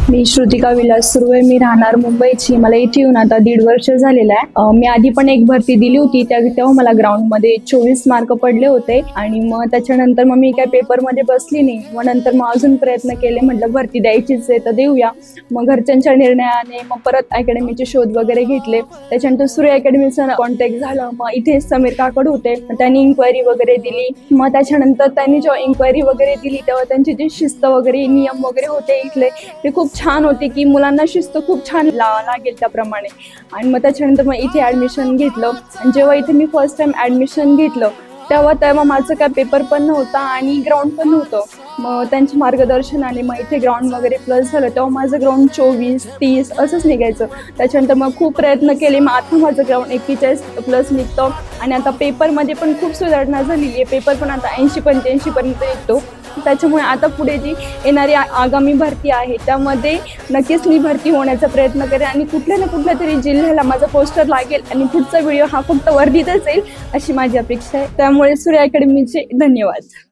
मी श्रुतिका विलास सुर्वे. मी राहणार मुंबईची. मला इथे येऊन आता 1.5 वर्ष झालेलं आहे. मी आधी पण एक भरती दिली होती, तेव्हा मला ग्राउंडमध्ये 24 मार्क पडले होते आणि मग त्याच्यानंतर मी काय पेपरमध्ये बसली नाही. मग नंतर अजून प्रयत्न केले, म्हटलं भरती द्यायचीच आहे तर देऊया. मग घरच्यांच्या निर्णयाने मग परत अकॅडमीचे शोध वगैरे घेतले. त्याच्यानंतर सूर्य अकॅडमीचं कॉन्टॅक्ट झालं. मग इथे समीर काकड होते, त्यांनी इन्क्वायरी वगैरे दिली. मग त्याच्यानंतर त्यांनी जेव्हा इन्क्वायरी वगैरे दिली तेव्हा त्यांची जी शिस्त वगैरे नियम वगैरे होते इथले ते खूप छान होते, की मुलांना शिस्त खूप छान लागेल त्याप्रमाणे. आणि मग त्याच्यानंतर इथे ॲडमिशन घेतलं. आणि जेव्हा इथे मी फर्स्ट टाइम ॲडमिशन घेतलं तेव्हा माझं काय पेपर पण नव्हता आणि ग्राउंड पण नव्हतं. मग त्यांच्या मार्गदर्शनाने मग इथे ग्राउंड वगैरे प्लस झालं. तेव्हा माझं ग्राउंड 24-30 असंच निघायचं. त्याच्यानंतर मग खूप प्रयत्न केले. मग आता माझं ग्राउंड 41+ निघतं आणि आता पेपरमध्ये पण खूप सुधारणा झालेली आहे. पेपर पण आता 80-85 पर्यंत निघतो. त्याच्यामुळे आता पुढे जी येणारी आगामी भरती आहे त्यामध्ये नक्कीच मी भरती होण्याचा प्रयत्न करेन आणि कुठल्या ना कुठल्या तरी जिल्ह्याला माझा पोस्टर लागेल आणि पुढचा व्हिडिओ हा फक्त वर्धीतच येईल अशी माझी अपेक्षा आहे. त्यामुळे सूर्य अकॅडमीचे धन्यवाद.